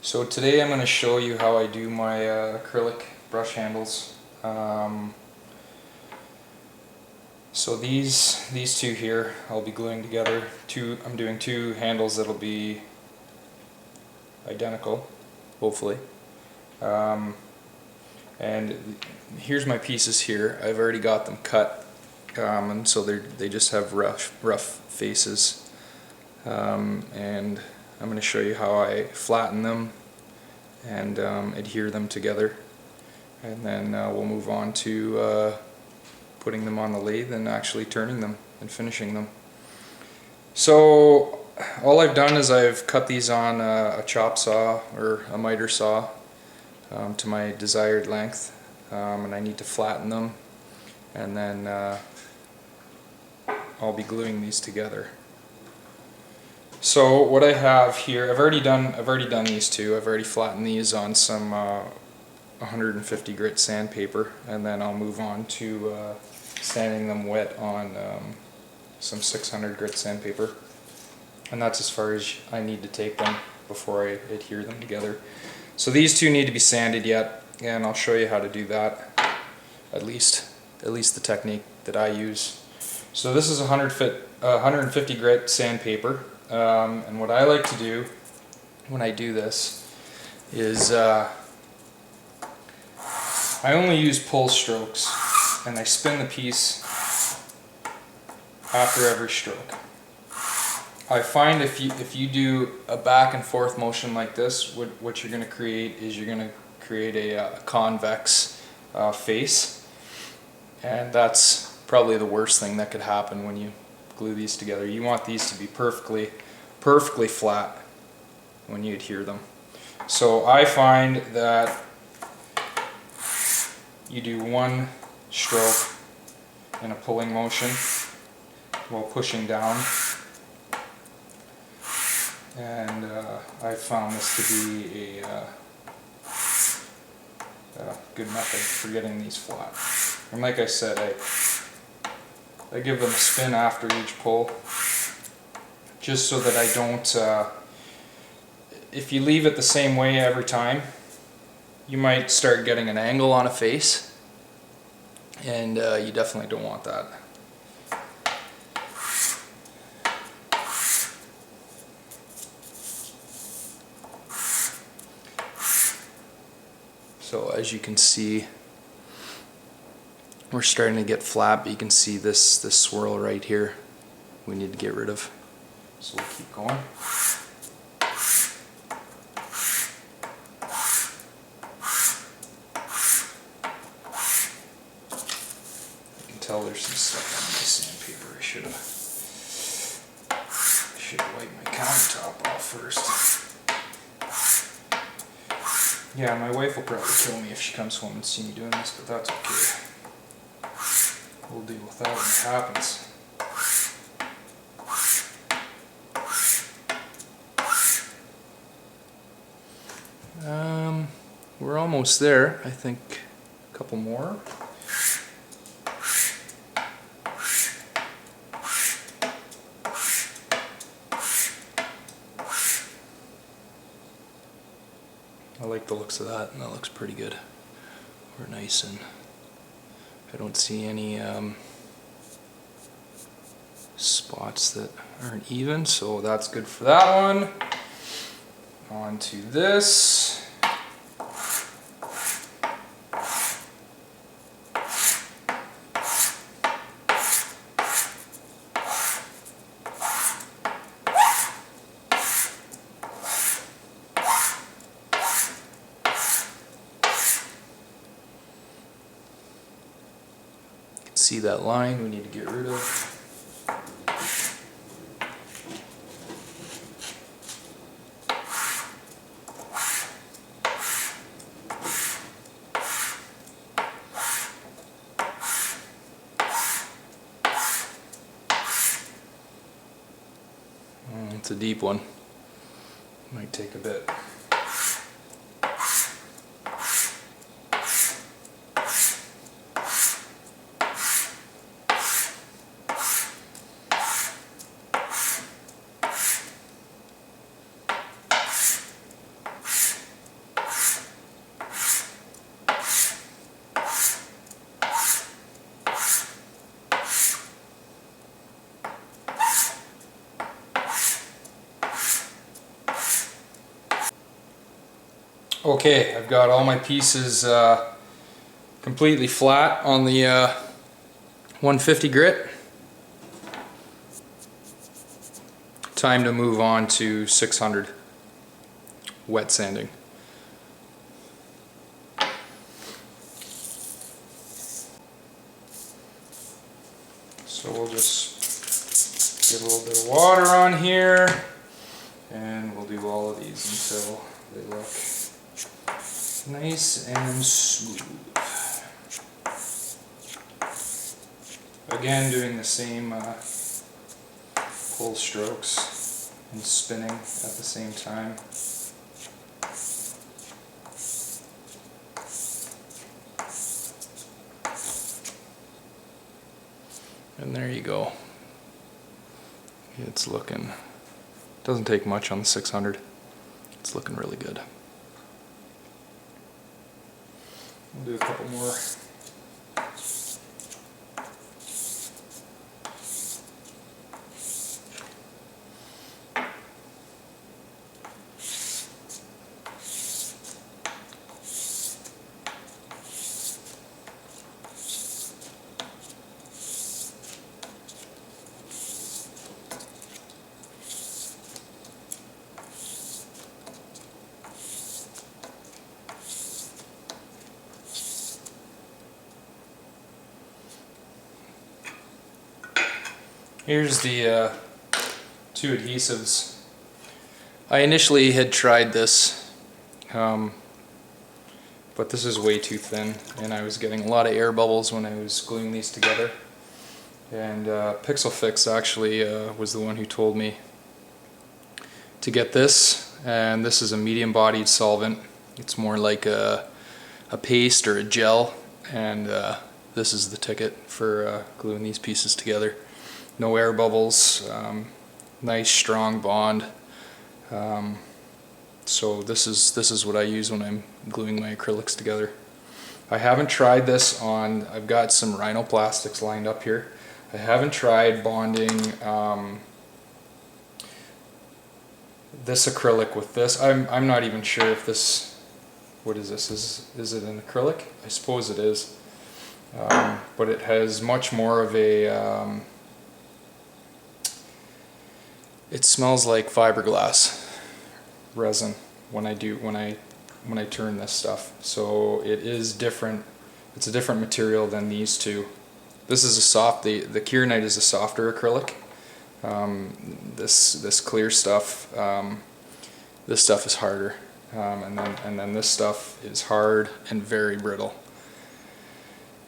So today I'm going to show you how I do my acrylic brush handles. So these two here I'll be gluing together. I'm doing two handles that'll be identical, hopefully. And here's my pieces here. I've already got them cut, and so they just have rough faces. And I'm going to show you how I flatten them and adhere them together, and then we'll move on to putting them on the lathe and actually turning them and finishing them. So all I've done is I've cut these on a chop saw or a miter saw to my desired length, and I need to flatten them, and then I'll be gluing these together. So what I have here, I've already done these two. I've already flattened these on some 150 grit sandpaper, and then I'll move on to sanding them wet on some 600 grit sandpaper. And that's as far as I need to take them before I adhere them together. So these two need to be sanded yet, and I'll show you how to do that, at least the technique that I use. So this is 150 grit sandpaper. And what I like to do when I do this is I only use pull strokes, and I spin the piece after every stroke. I find if you do a back and forth motion like this, what you're going to create is you're going to create a convex face, and that's probably the worst thing that could happen when you glue these together. You want these to be perfectly flat when you adhere them. So I find that you do one stroke in a pulling motion while pushing down, and I found this to be a good method for getting these flat. And like I said, I give them a spin after each pull, just so that I don't, if you leave it the same way every time, you might start getting an angle on a face, and you definitely don't want that. So as you can see, we're starting to get flat, but you can see this swirl right here we need to get rid of. So we'll keep going. You can tell there's some stuff on my sandpaper. I should have wiped my countertop off first. Yeah, my wife will probably kill me if she comes home and sees me doing this, but that's okay. We'll deal with that when it happens. We're almost there. I think a couple more. I like the looks of that, and that looks pretty good. We're nice, and I don't see any spots that aren't even, so that's good for that one. On to this. See that line we need to get rid of. It's a deep one. Might take a bit. Okay, I've got all my pieces completely flat on the 150 grit. Time to move on to 600 wet sanding. So we'll just get a little bit of water on here, and we'll do all of these until they look nice and smooth. Again, doing the same pull strokes and spinning at the same time. And there you go. It's looking, doesn't take much on the 600. It's looking really good. We'll do a couple more. Here's the two adhesives. I initially had tried this, but this is way too thin, and I was getting a lot of air bubbles when I was gluing these together. And Pixel Fix actually was the one who told me to get this, and this is a medium-bodied solvent. It's more like a paste or a gel, and this is the ticket for gluing these pieces together. No air bubbles, nice strong bond. So this is what I use when I'm gluing my acrylics together. I haven't tried this on, I've got some rhinoplastics lined up here. I haven't tried bonding this acrylic with this. I'm not even sure if this, what is this? Is it an acrylic? I suppose it is. But it has much more of a it smells like fiberglass resin when I turn this stuff. So it is different. It's a different material than these two. This is a soft. The Kieranite is a softer acrylic. This clear stuff. This stuff is harder, and then this stuff is hard and very brittle.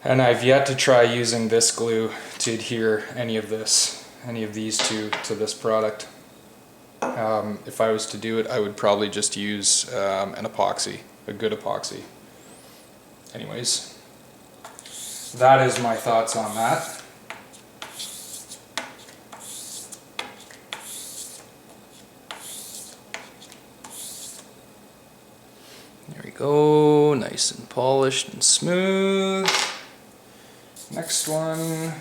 And I've yet to try using this glue to adhere any of these two to this product. If I was to do it, I would probably just use an epoxy, a good epoxy. Anyways, that is my thoughts on that. There we go, nice and polished and smooth. Next one.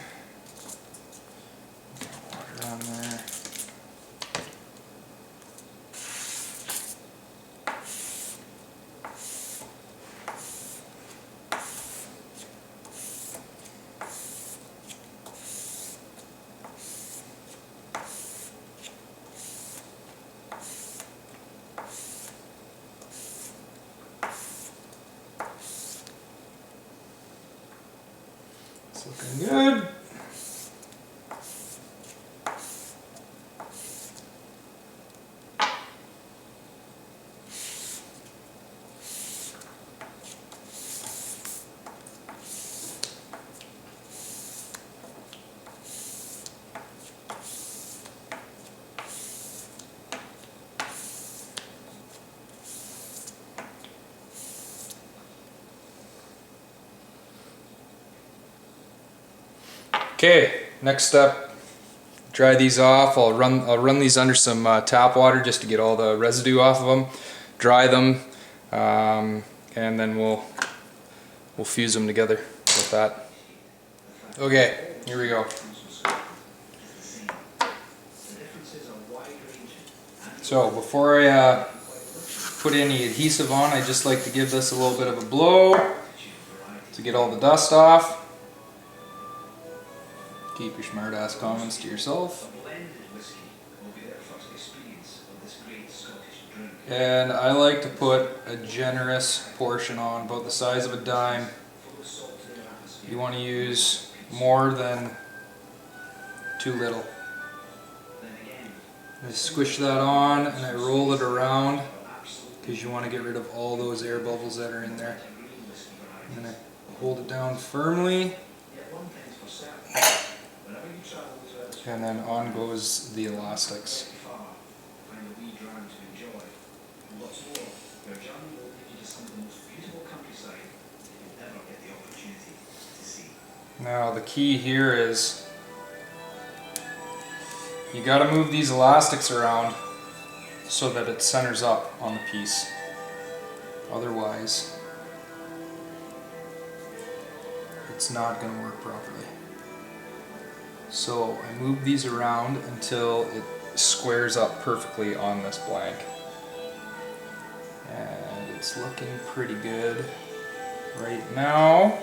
Water on there. It's looking good. Okay, next step, dry these off. I'll run these under some tap water just to get all the residue off of them, dry them, and then we'll fuse them together with that. Okay, here we go. So before I put any adhesive on, I just like to give this a little bit of a blow to get all the dust off. Keep your smart ass comments to yourself. And I like to put a generous portion on, about the size of a dime. You want to use more than too little. I squish that on and I roll it around because you want to get rid of all those air bubbles that are in there. And I hold it down firmly. And then on goes the elastics. Now the key here is you got to move these elastics around so that it centers up on the piece. Otherwise, it's not going to work properly. So I move these around until it squares up perfectly on this blank. And it's looking pretty good right now.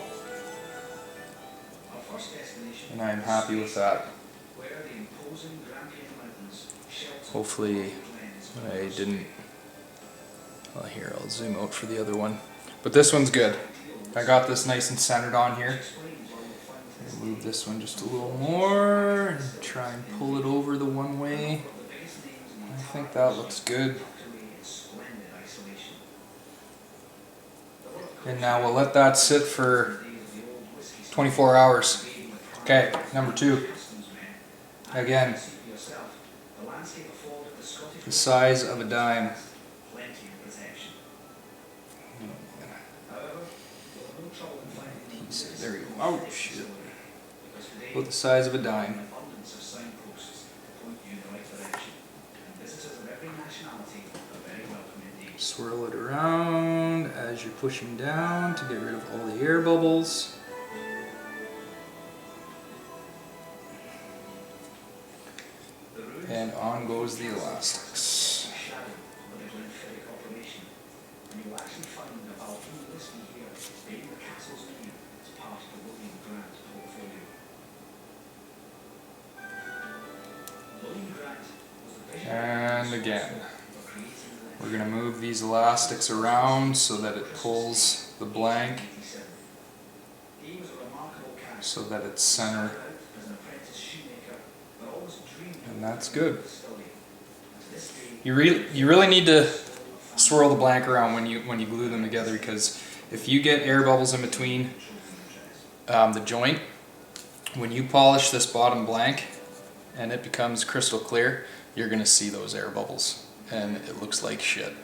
And I'm happy with that. Hopefully I didn't, well here I'll zoom out for the other one. But this one's good. I got this nice and centered on here. Move this one just a little more and try and pull it over the one way. I think that looks good. And now we'll let that sit for 24 hours. Okay, number 2. Again, the size of a dime. There we go. Oh shit. About the size of a dime. Swirl it around as you're pushing down to get rid of all the air bubbles. And on goes the elastics. And again, we're going to move these elastics around so that it pulls the blank, so that it's centered. And that's good. You really need to swirl the blank around when you glue them together, because if you get air bubbles in between the joint, when you polish this bottom blank and it becomes crystal clear, you're going to see those air bubbles and it looks like shit.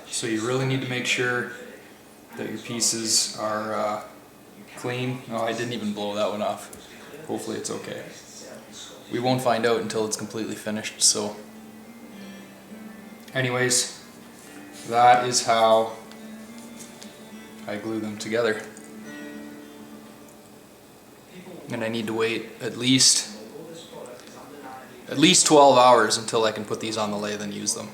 So you really need to make sure that your pieces are clean. Oh, I didn't even blow that one off. Hopefully it's okay. We won't find out until it's completely finished. So anyways, that is how I glue them together. And I need to wait at least 12 hours until I can put these on the lathe and use them.